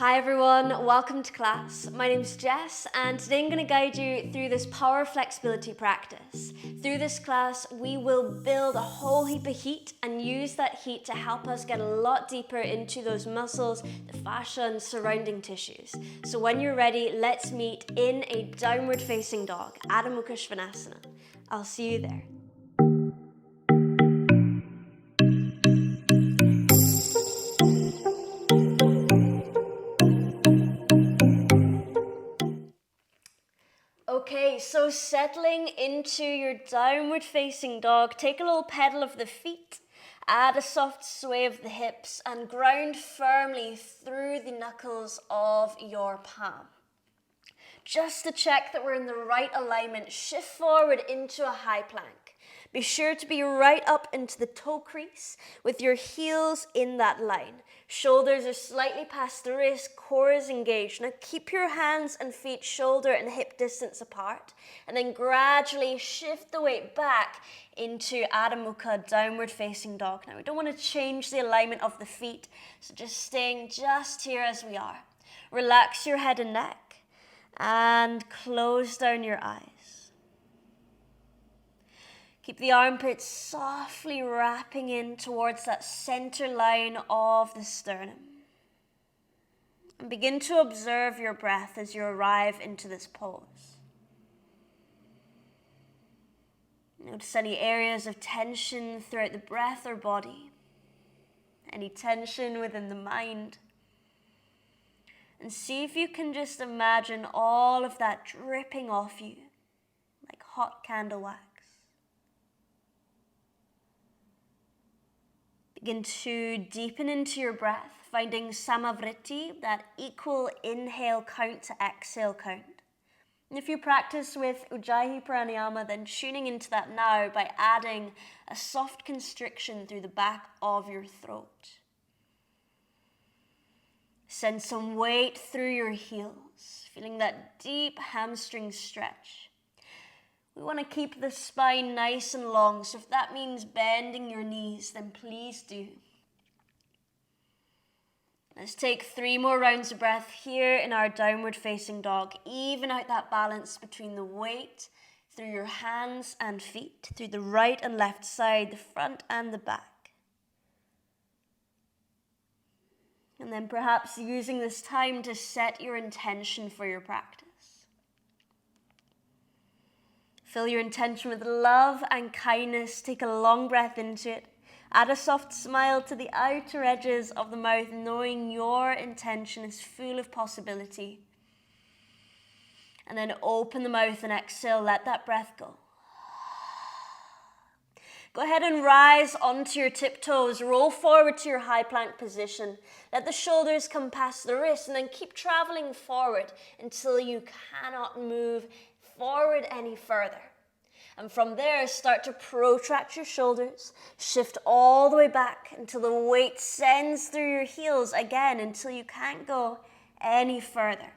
Hi everyone, welcome to class. My name's Jess and today I'm going to guide you through this power flexibility practice. Through this class we will build a whole heap of heat and use that heat to help us get a lot deeper into those muscles, the fascia and surrounding tissues. So when you're ready, let's meet in a downward facing dog, Adho Mukha Svanasana. I'll see you there. Okay, so settling into your downward facing dog, take a little pedal of the feet, add a soft sway of the hips and ground firmly through the knuckles of your palm. Just to check that we're in the right alignment, shift forward into a high plank. Be sure to be right up into the toe crease with your heels in that line. Shoulders are slightly past the wrist, core is engaged. Now keep your hands and feet shoulder and hip distance apart and then gradually shift the weight back into Adho Mukha, downward facing dog. Now we don't want to change the alignment of the feet, so just staying just here as we are. Relax your head and neck and close down your eyes. Keep the armpits softly wrapping in towards that center line of the sternum. And begin to observe your breath as you arrive into this pose. Notice any areas of tension throughout the breath or body. Any tension within the mind. And see if you can just imagine all of that dripping off you like hot candle wax. Begin to deepen into your breath, finding samavriti, that equal inhale count to exhale count. And if you practice with Ujjayi pranayama, then tuning into that now by adding a soft constriction through the back of your throat. Send some weight through your heels, feeling that deep hamstring stretch. We want to keep the spine nice and long, so if that means bending your knees, then please do. Let's take 3 more rounds of breath here in our downward facing dog. Even out that balance between the weight through your hands and feet, through the right and left side, the front and the back. And then perhaps using this time to set your intention for your practice. Fill your intention with love and kindness. Take a long breath into it. Add a soft smile to the outer edges of the mouth, knowing your intention is full of possibility. And then open the mouth and exhale. Let that breath go. Go ahead and rise onto your tiptoes. Roll forward to your high plank position. Let the shoulders come past the wrists and then keep traveling forward until you cannot move forward any further. And from there, start to protract your shoulders. Shift all the way back until the weight sends through your heels again until you can't go any further.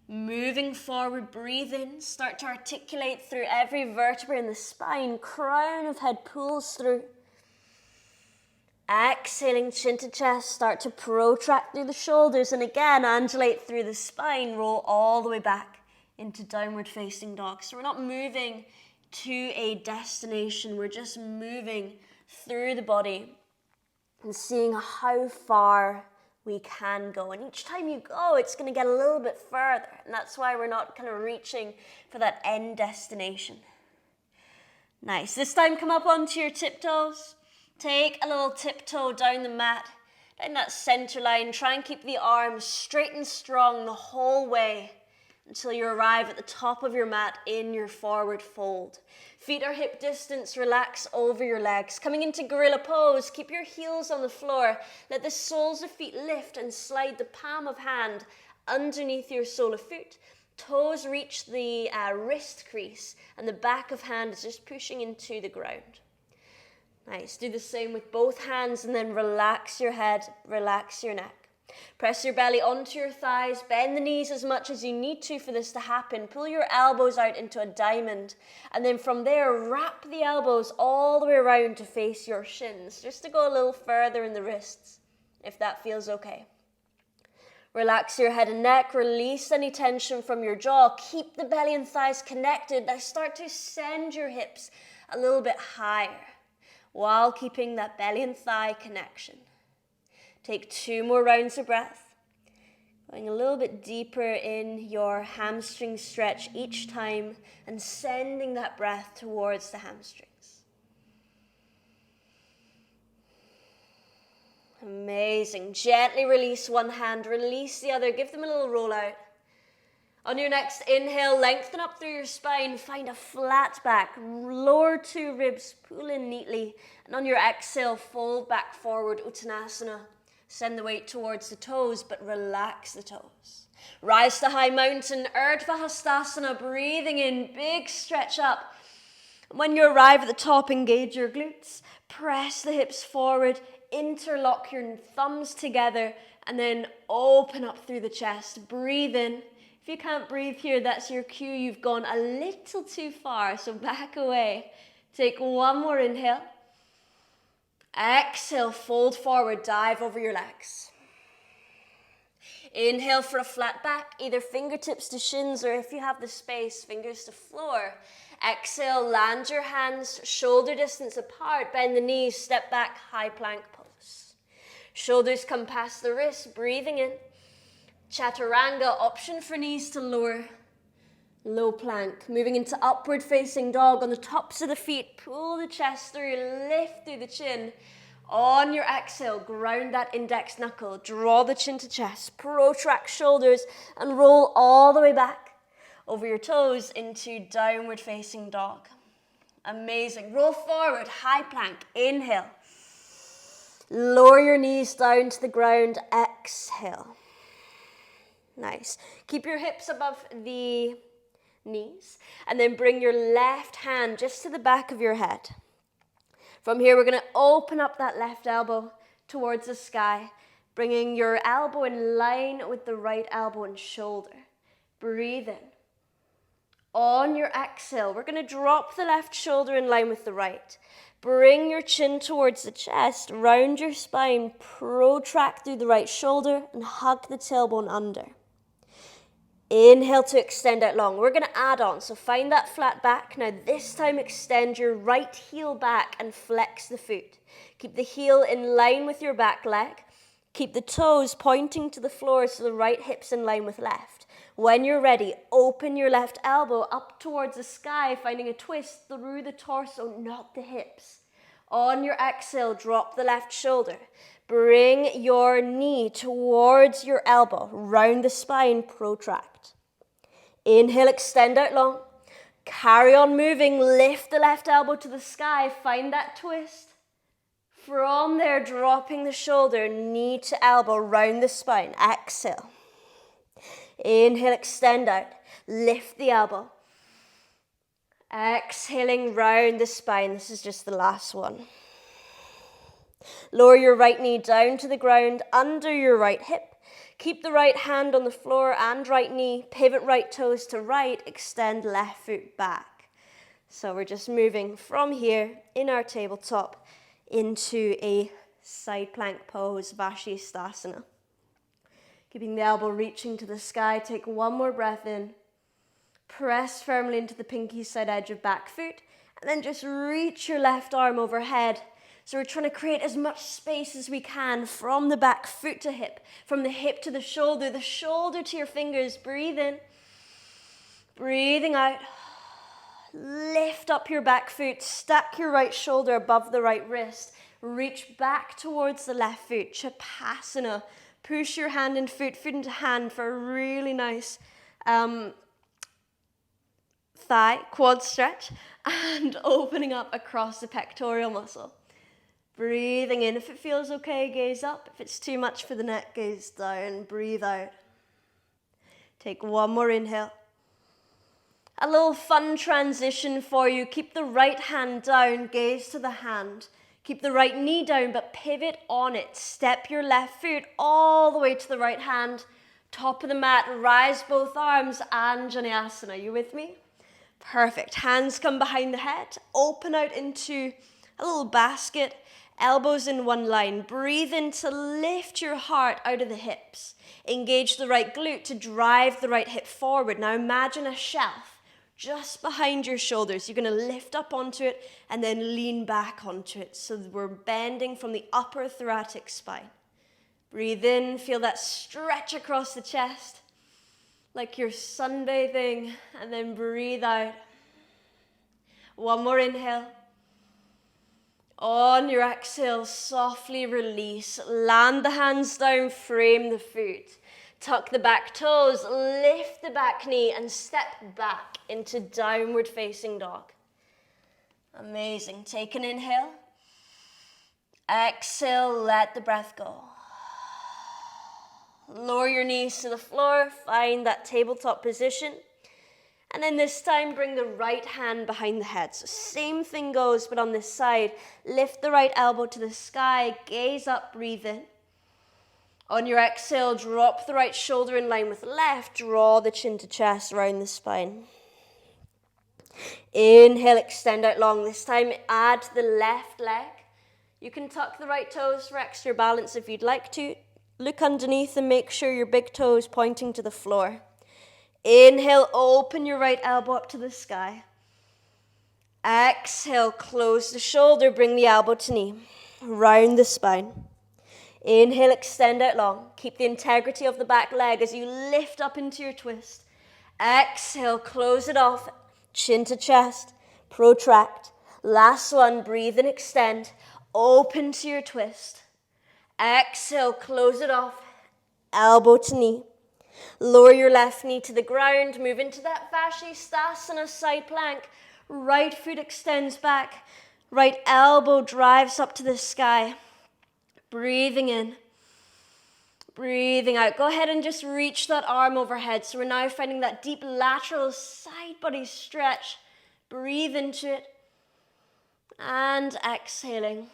Moving forward, breathe in. Start to articulate through every vertebra in the spine. Crown of head pulls through. Exhaling, chin to chest. Start to protract through the shoulders. And again, undulate through the spine. Roll all the way back into downward facing dog. So we're not moving to a destination. We're just moving through the body and seeing how far we can go. And each time you go, it's going to get a little bit further. And that's why we're not kind of reaching for that end destination. Nice. This time, come up onto your tiptoes. Take a little tiptoe down the mat, down that center line. Try and keep the arms straight and strong the whole way until you arrive at the top of your mat in your forward fold. Feet are hip distance, relax over your legs. Coming into gorilla pose, keep your heels on the floor. Let the soles of feet lift and slide the palm of hand underneath your sole of foot. Toes reach the wrist crease and the back of hand is just pushing into the ground. Nice, do the same with both hands and then relax your head, relax your neck. Press your belly onto your thighs, bend the knees as much as you need to for this to happen. Pull your elbows out into a diamond, and then from there, wrap the elbows all the way around to face your shins, just to go a little further in the wrists, if that feels okay. Relax your head and neck, release any tension from your jaw. Keep the belly and thighs connected. Now start to send your hips a little bit higher while keeping that belly and thigh connection. Take 2 more rounds of breath. Going a little bit deeper in your hamstring stretch each time and sending that breath towards the hamstrings. Amazing. Gently release one hand, release the other. Give them a little roll out. On your next inhale, lengthen up through your spine. Find a flat back. Lower 2 ribs, pull in neatly. And on your exhale, fold back forward, Uttanasana. Send the weight towards the toes, but relax the toes. Rise to high mountain, Bashistasana. Breathing in, big stretch up. When you arrive at the top, engage your glutes. Press the hips forward. Interlock your thumbs together and then open up through the chest. Breathe in. If you can't breathe here, that's your cue. You've gone a little too far, so back away. Take 1 more inhale. Exhale, fold forward, dive over your legs. Inhale for a flat back, either fingertips to shins or if you have the space, fingers to floor. Exhale, land your hands shoulder distance apart, bend the knees, step back, high plank pose. Shoulders come past the wrists, breathing in. Chaturanga, option for knees to lower. Low plank, moving into upward facing dog. On the tops of the feet, pull the chest through, lift through the chin. On your exhale, ground that index knuckle, draw the chin to chest, protract shoulders and roll all the way back over your toes into downward facing dog. Amazing. Roll forward, high plank, inhale. Lower your knees down to the ground, exhale. Nice. Keep your hips above the knees and then bring your left hand just to the back of your head. From here, we're going to open up that left elbow towards the sky, bringing your elbow in line with the right elbow and shoulder. Breathe in. On your exhale, we're going to drop the left shoulder in line with the right. Bring your chin towards the chest, round your spine, protract through the right shoulder and hug the tailbone under. Inhale to extend out long. We're going to add on, so find that flat back. Now this time extend your right heel back and flex the foot. Keep the heel in line with your back leg. Keep the toes pointing to the floor so the right hip's in line with left. When you're ready, open your left elbow up towards the sky, finding a twist through the torso, not the hips. On your exhale, drop the left shoulder. Bring your knee towards your elbow, round the spine, protract. Inhale, extend out long. Carry on moving, lift the left elbow to the sky, find that twist. From there, dropping the shoulder, knee to elbow, round the spine, exhale. Inhale, extend out, lift the elbow. Exhaling, round the spine, this is just the last one. Lower your right knee down to the ground, under your right hip. Keep the right hand on the floor and right knee. Pivot right toes to right, extend left foot back. So we're just moving from here in our tabletop into a side plank pose, Bashistasana. Keeping the elbow reaching to the sky, take 1 more breath in. Press firmly into the pinky side edge of back foot, and then just reach your left arm overhead. So we're trying to create as much space as we can from the back foot to hip, from the hip to the shoulder to your fingers. Breathe in, breathing out. Lift up your back foot, stack your right shoulder above the right wrist. Reach back towards the left foot, Chapasana. Push your hand and foot into hand for a really nice thigh, quad stretch, and opening up across the pectoral muscle. Breathing in. If it feels okay, gaze up. If it's too much for the neck, gaze down. Breathe out. Take 1 more inhale. A little fun transition for you. Keep the right hand down, gaze to the hand. Keep the right knee down, but pivot on it. Step your left foot all the way to the right hand. Top of the mat, rise both arms, Anjaneyasana. You with me? Perfect. Hands come behind the head. Open out into a little basket. Elbows in one line. Breathe in to lift your heart out of the hips. Engage the right glute to drive the right hip forward. Now imagine a shelf just behind your shoulders. You're going to lift up onto it and then lean back onto it. So we're bending from the upper thoracic spine. Breathe in, feel that stretch across the chest, like you're sunbathing, and then breathe out. One more inhale. On your exhale, softly release. Land the hands down, frame the foot. Tuck the back toes, lift the back knee, and step back into downward facing dog. Amazing. Take an inhale. Exhale, let the breath go. Lower your knees to the floor, find that tabletop position. And then this time, bring the right hand behind the head. So same thing goes, but on this side. Lift the right elbow to the sky, gaze up, breathe in. On your exhale, drop the right shoulder in line with the left, draw the chin to chest around the spine. Inhale, extend out long. This time, add the left leg. You can tuck the right toes for extra balance if you'd like to. Look underneath and make sure your big toe is pointing to the floor. Inhale, open your right elbow up to the sky. Exhale, close the shoulder, bring the elbow to knee. Round the spine. Inhale, extend out long. Keep the integrity of the back leg as you lift up into your twist. Exhale, close it off. Chin to chest. Protract. Last one, breathe and extend. Open to your twist. Exhale, close it off. Elbow to knee. Lower your left knee to the ground. Move into that Bashistasana side plank. Right foot extends back. Right elbow drives up to the sky. Breathing in. Breathing out. Go ahead and just reach that arm overhead. So we're now finding that deep lateral side body stretch. Breathe into it. And exhaling.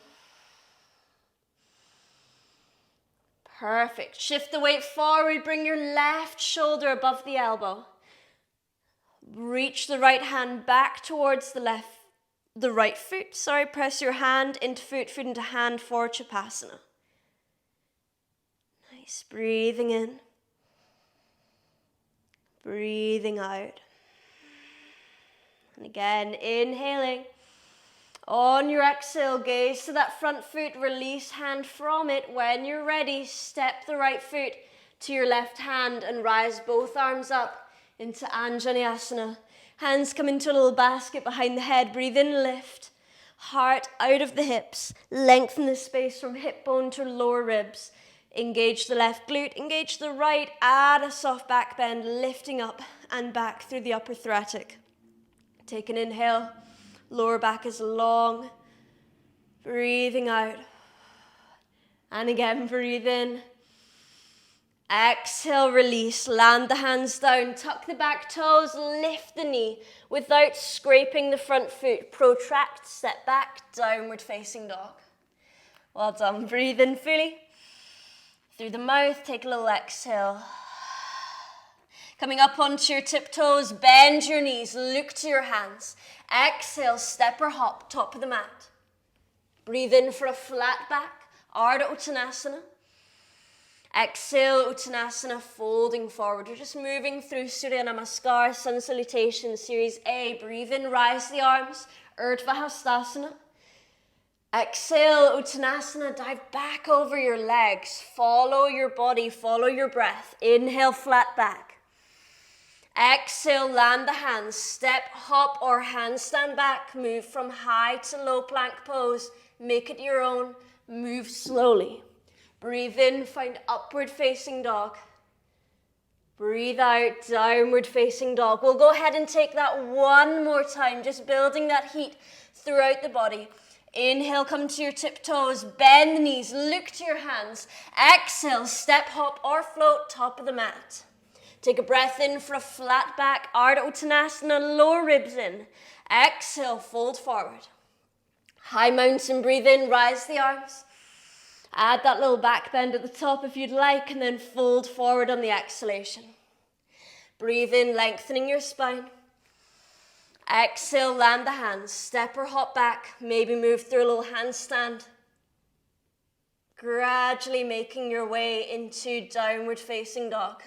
Perfect. Shift the weight forward. Bring your left shoulder above the elbow. Reach the right hand back towards the right foot. Press your hand into foot into hand for Chapasana. Nice. Breathing in. Breathing out. And again, inhaling. On your exhale, gaze to that front foot, release hand from it. When you're ready, step the right foot to your left hand and rise both arms up into Anjaneyasana. Hands come into a little basket behind the head. Breathe in, lift. Heart out of the hips. Lengthen the space from hip bone to lower ribs. Engage the left glute, engage the right. Add a soft back bend, lifting up and back through the upper thoracic. Take an inhale. Lower back is long. Breathing out. And again, breathe in. Exhale, release. Land the hands down. Tuck the back toes. Lift the knee without scraping the front foot. Protract, step back, downward facing dog. Well done. Breathe in fully. Through the mouth, take a little exhale. Coming up onto your tiptoes, bend your knees, look to your hands. Exhale, step or hop, top of the mat. Breathe in for a flat back, Ardha Uttanasana. Exhale, Uttanasana, folding forward. You're just moving through Surya Namaskar, Sun Salutation, Series A. Breathe in, rise the arms, Urdhva Hastasana. Exhale, Uttanasana, dive back over your legs. Follow your body, follow your breath. Inhale, flat back. Exhale, land the hands, step, hop, or handstand back. Move from high to low plank pose. Make it your own. Move slowly. Breathe in, find upward facing dog. Breathe out, downward facing dog. We'll go ahead and take that one more time, just building that heat throughout the body. Inhale, come to your tiptoes, bend the knees, look to your hands. Exhale, step, hop, or float, top of the mat. Take a breath in for a flat back, Ardha Uttanasana, lower ribs in. Exhale, fold forward. High mountain, breathe in, rise the arms. Add that little back bend at the top if you'd like, and then fold forward on the exhalation. Breathe in, lengthening your spine. Exhale, land the hands. Step or hop back, maybe move through a little handstand. Gradually making your way into downward facing dog.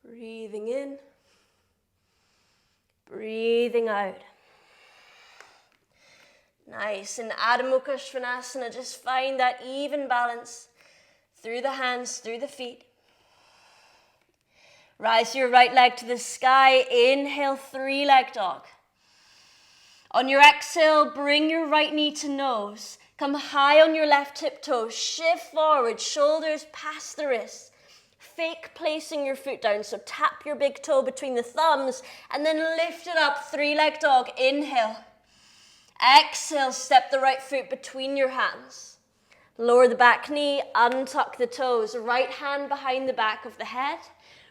Breathing in, breathing out. Nice. In Adho Mukha Svanasana, just find that even balance through the hands, through the feet. Rise your right leg to the sky. Inhale, three-leg dog. On your exhale, bring your right knee to nose. Come high on your left tip toe. Shift forward, shoulders past the wrists. Fake placing your foot down. So tap your big toe between the thumbs and then lift it up. Three-leg dog. Inhale. Exhale, step the right foot between your hands. Lower the back knee, untuck the toes. Right hand behind the back of the head.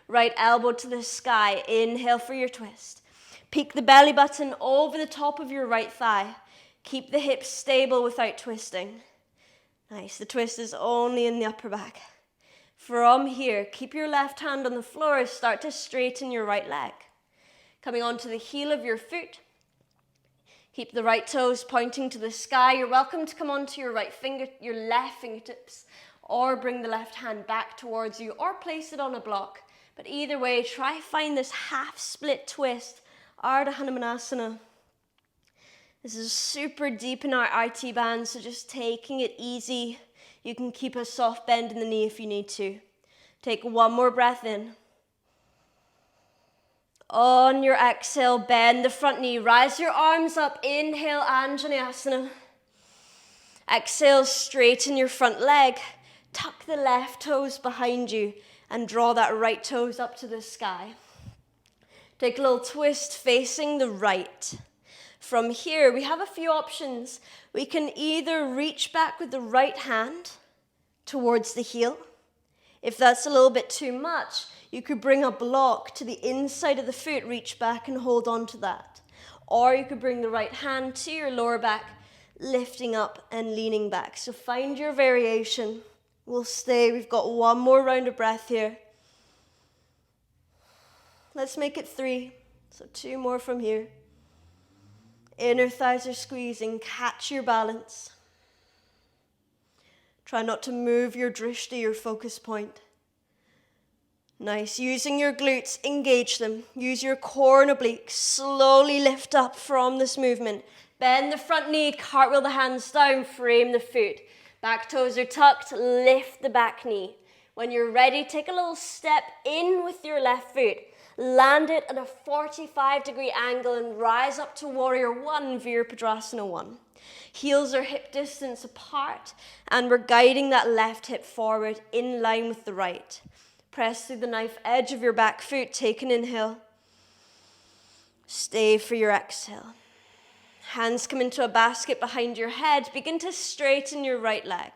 Right elbow to the sky. Inhale for your twist. Peek the belly button over the top of your right thigh. Keep the hips stable without twisting. Nice. The twist is only in the upper back. From here, keep your left hand on the floor. Start to straighten your right leg. Coming onto the heel of your foot. Keep the right toes pointing to the sky. You're welcome to come onto your left fingertips, or bring the left hand back towards you, or place it on a block. But either way, try find this half split twist, Ardha Hanumanasana. This is super deep in our IT band, so just taking it easy. You can keep a soft bend in the knee if you need to. Take one more breath in. On your exhale, bend the front knee. Rise your arms up. Inhale, Anjaneyasana. Exhale, straighten your front leg. Tuck the left toes behind you and draw that right toes up to the sky. Take a little twist facing the right. From here, we have a few options. We can either reach back with the right hand towards the heel. If that's a little bit too much, you could bring a block to the inside of the foot, reach back and hold on to that. Or you could bring the right hand to your lower back, lifting up and leaning back. So find your variation. We'll stay. We've got one more round of breath here. Let's make it 3. So 2 more from here. Inner thighs are squeezing. Catch your balance. Try not to move your drishti, your focus point. Nice. Using your glutes, engage them. Use your core and obliques. Slowly lift up from this movement. Bend the front knee, cartwheel the hands down, frame the foot. Back toes are tucked, lift the back knee. When you're ready, take a little step in with your left foot. Land it at a 45-degree angle and rise up to Warrior 1, Virabhadrasana 1. Heels are hip distance apart, and we're guiding that left hip forward in line with the right. Press through the knife edge of your back foot, take an inhale. Stay for your exhale. Hands come into a basket behind your head. Begin to straighten your right leg.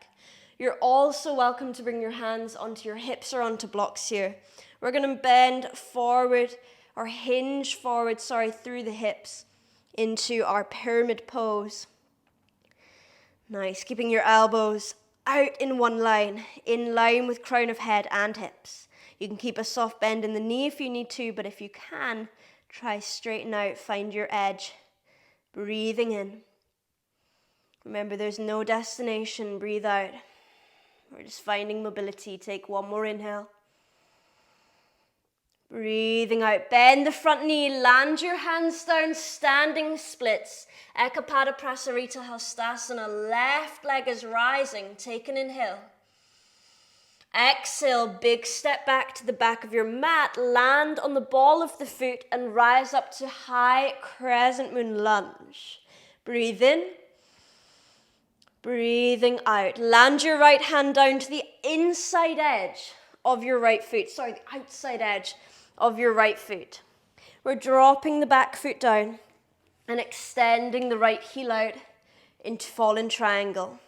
You're also welcome to bring your hands onto your hips or onto blocks here. We're going to bend forward, or hinge forward, through the hips into our pyramid pose. Nice. Keeping your elbows out in one line, in line with crown of head and hips. You can keep a soft bend in the knee if you need to, but if you can, try straighten out, find your edge. Breathing in. Remember, there's no destination. Breathe out. We're just finding mobility. Take one more inhale. Breathing out. Bend the front knee. Land your hands down. Standing splits. Ekapada Prasarita Hastasana. Left leg is rising. Take an inhale. Exhale. Big step back to the back of your mat. Land on the ball of the foot and rise up to high crescent moon lunge. Breathe in. Breathing out. Land your right hand down to the inside edge of your right foot. The outside edge of your right foot. We're dropping the back foot down and extending the right heel out into fallen triangle.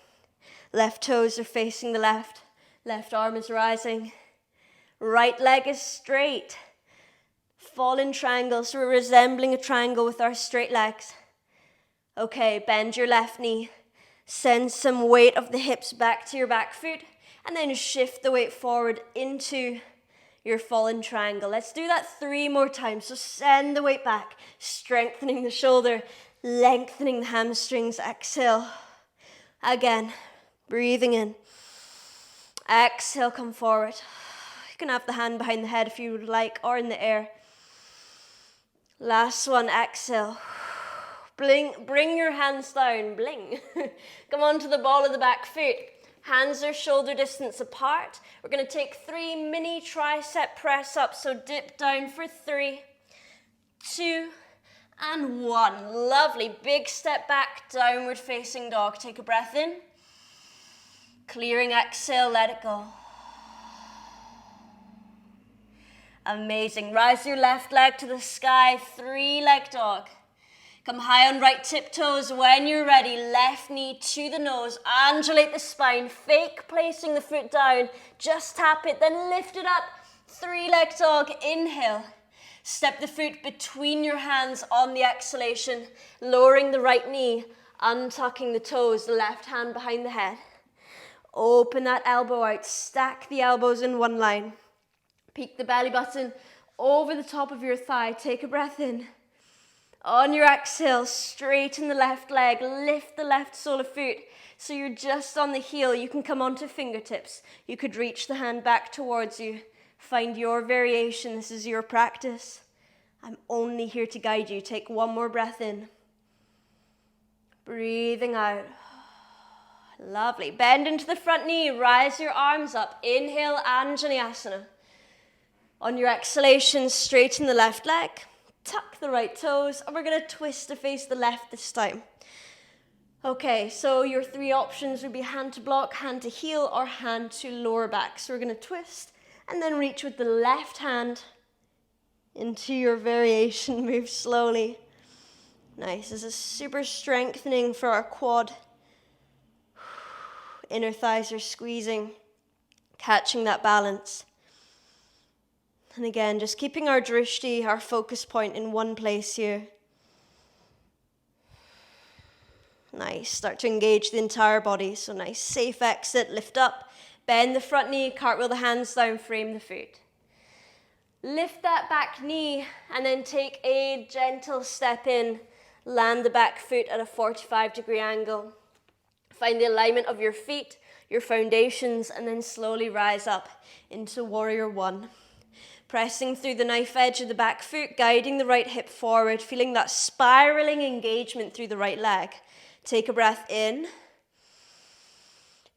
Left toes are facing the left. Left arm is rising. Right leg is straight. Fallen triangle, so we're resembling a triangle with our straight legs. Okay, bend your left knee. Send some weight of the hips back to your back foot, and then shift the weight forward into your fallen triangle. Let's do that 3 more times. So send the weight back, strengthening the shoulder, lengthening the hamstrings. Exhale. Again. Breathing in. Exhale, come forward. You can have the hand behind the head if you would like, or in the air. Last one, exhale. Bring your hands down, bling. Come on to the ball of the back foot. Hands are shoulder distance apart. We're going to take 3 mini tricep press ups. So dip down for 3, 2, and 1. Lovely. Big step back, downward facing dog. Take a breath in. Clearing exhale, let it go. Amazing. Rise your left leg to the sky, 3-leg dog. Come high on right tiptoes. When you're ready, left knee to the nose. Undulate the spine. Fake placing the foot down. Just tap it, then lift it up. 3-leg dog. Inhale. Step the foot between your hands on the exhalation. Lowering the right knee. Untucking the toes. Left hand behind the head. Open that elbow out. Stack the elbows in one line. Peek the belly button over the top of your thigh. Take a breath in. On your exhale, straighten the left leg. Lift the left sole of foot. So you're just on the heel. You can come onto fingertips. You could reach the hand back towards you. Find your variation. This is your practice. I'm only here to guide you. Take one more breath in. Breathing out. Lovely. Bend into the front knee. Rise your arms up. Inhale, Anjaneyasana. On your exhalation, straighten the left leg. Tuck the right toes. And we're going to twist to face the left this time. Okay, so your 3 options would be hand to block, hand to heel, or hand to lower back. So we're going to twist and then reach with the left hand into your variation. Move slowly. Nice. This is super strengthening for our quad. Inner thighs are squeezing, catching that balance. And again, just keeping our drishti, our focus point in one place here. Nice. Start to engage the entire body. So nice, safe exit, lift up, bend the front knee, cartwheel the hands down, frame the foot. Lift that back knee and then take a gentle step in. Land the back foot at a 45-degree angle. Find the alignment of your feet, your foundations, and then slowly rise up into warrior 1. Pressing through the knife edge of the back foot, guiding the right hip forward, feeling that spiraling engagement through the right leg. Take a breath in.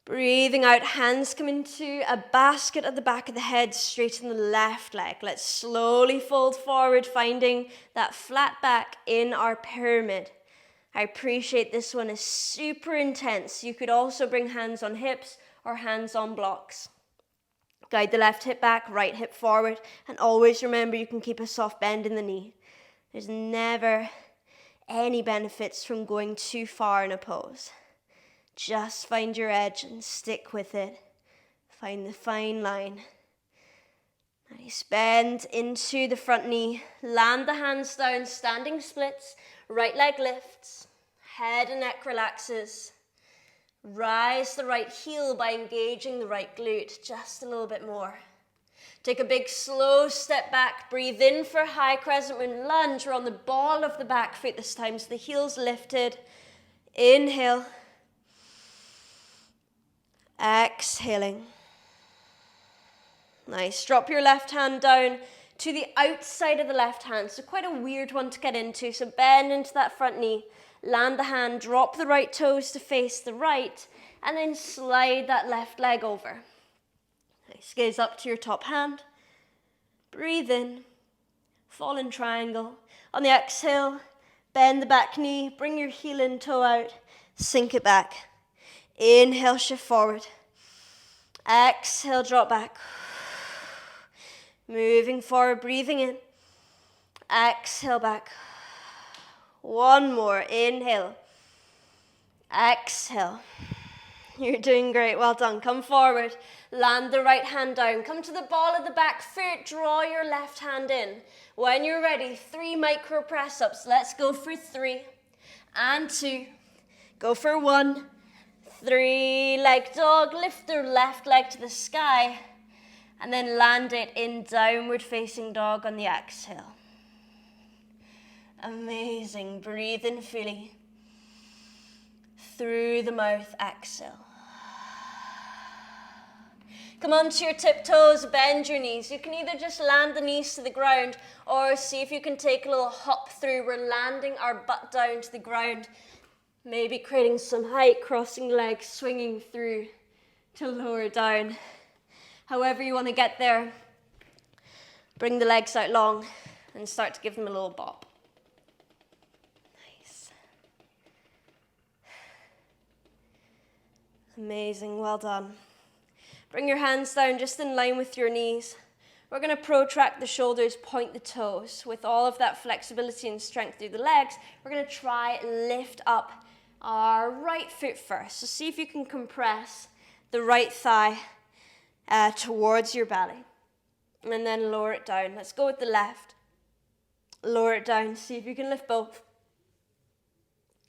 Breathing out, hands come into a basket at the back of the head, straighten the left leg. Let's slowly fold forward, finding that flat back in our pyramid. I appreciate this one is super intense. You could also bring hands on hips or hands on blocks. Guide the left hip back, right hip forward, and always remember you can keep a soft bend in the knee. There's never any benefits from going too far in a pose. Just find your edge and stick with it. Find the fine line. Nice. Bend into the front knee. Land the hands down, standing splits. Right leg lifts. Head and neck relaxes. Rise the right heel by engaging the right glute just a little bit more. Take a big slow step back. Breathe in for high crescent moon lunge. We're on the ball of the back foot this time, so the heel's lifted. Inhale. Exhaling. Nice. Drop your left hand down to the outside of the left hand. So quite a weird one to get into. So bend into that front knee. Land the hand, drop the right toes to face the right, and then slide that left leg over. Nice. Gaze up to your top hand. Breathe in. Fall in triangle. On the exhale, bend the back knee, bring your heel and toe out, sink it back. Inhale, shift forward. Exhale, drop back. Moving forward, breathing in. Exhale, back. One more. Inhale. Exhale. You're doing great. Well done. Come forward. Land the right hand down. Come to the ball of the back foot. Draw your left hand in. When you're ready, 3 micro press ups. Let's go for 3 and 2. Go for 1. 3-leg dog. Lift the left leg to the sky. And then land it in downward facing dog on the exhale. Amazing. Breathe in fully. Through the mouth, exhale. Come onto your tiptoes, bend your knees. You can either just land the knees to the ground or see if you can take a little hop through. We're landing our butt down to the ground, maybe creating some height, crossing legs, swinging through to lower down. However you want to get there, bring the legs out long and start to give them a little bop. Nice. Amazing, well done. Bring your hands down just in line with your knees. We're going to protract the shoulders, point the toes. With all of that flexibility and strength through the legs, we're going to try lift up our right foot first. So see if you can compress the right thigh towards your belly. And then lower it down. Let's go with the left. Lower it down. See if you can lift both.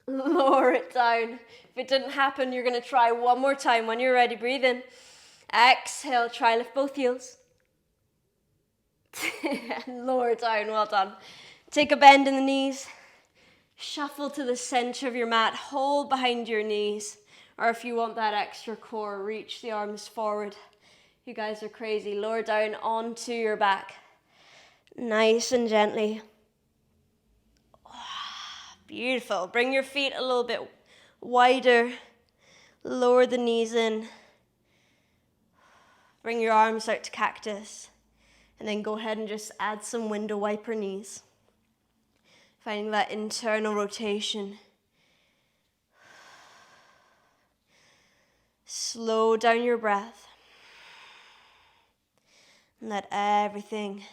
Lower it down. If it didn't happen, you're going to try one more time. When you're ready, breathe in. Exhale, try lift both heels. And lower down, well done. Take a bend in the knees. Shuffle to the center of your mat. Hold behind your knees. Or if you want that extra core, reach the arms forward. You guys are crazy. Lower down onto your back. Nice and gently. Beautiful. Bring your feet a little bit wider. Lower the knees in. Bring your arms out to cactus. And then go ahead and just add some window wiper knees. Finding that internal rotation. Slow down your breath. And let everything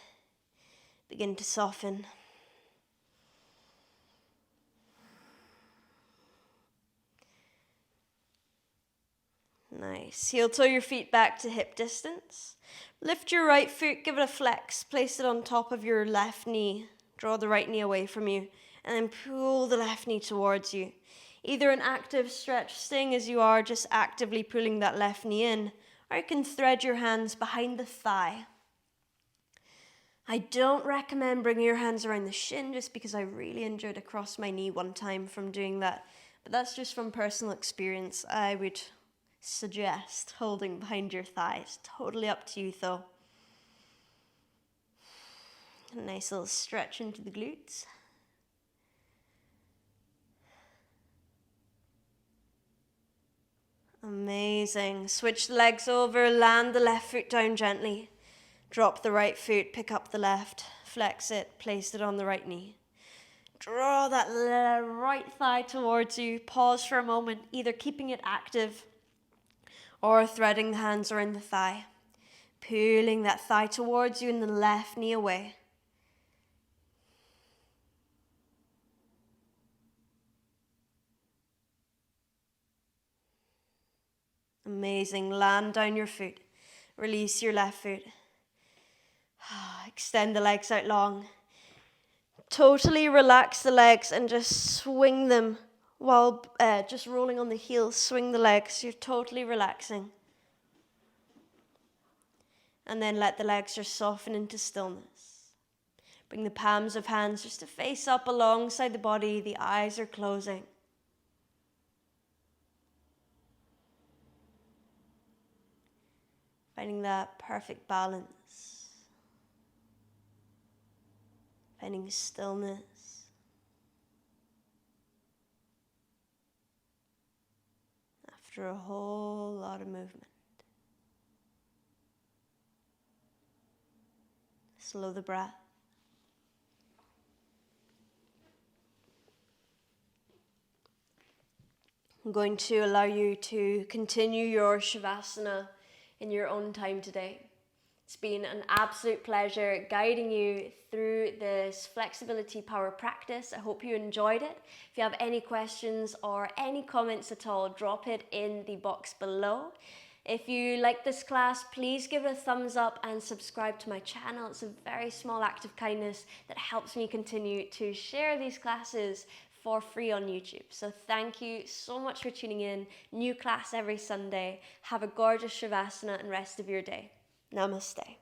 begin to soften. Nice. Heel toe your feet back to hip distance. Lift your right foot, give it a flex. Place it on top of your left knee. Draw the right knee away from you. And then pull the left knee towards you. Either an active stretch, staying as you are, just actively pulling that left knee in. Or you can thread your hands behind the thigh. I don't recommend bringing your hands around the shin just because I really injured across my knee one time from doing that. But that's just from personal experience. I would suggest holding behind your thighs. Totally up to you though. A nice little stretch into the glutes. Amazing. Switch the legs over, land the left foot down gently. Drop the right foot, pick up the left, flex it, place it on the right knee. Draw that right thigh towards you. Pause for a moment, either keeping it active or threading the hands around the thigh. Pulling that thigh towards you and the left knee away. Amazing. Land down your foot. Release your left foot. Extend the legs out long. Totally relax the legs and just swing them while just rolling on the heels. Swing the legs. You're totally relaxing. And then let the legs just soften into stillness. Bring the palms of hands just to face up alongside the body. The eyes are closing. Finding that perfect balance. Finding stillness. After a whole lot of movement. Slow the breath. I'm going to allow you to continue your Shavasana in your own time today. It's been an absolute pleasure guiding you through this flexibility power practice. I hope you enjoyed it. If you have any questions or any comments at all, drop it in the box below. If you like this class, please give it a thumbs up and subscribe to my channel. It's a very small act of kindness that helps me continue to share these classes for free on YouTube. So thank you so much for tuning in. New class every Sunday. Have a gorgeous Shavasana and rest of your day. Namaste.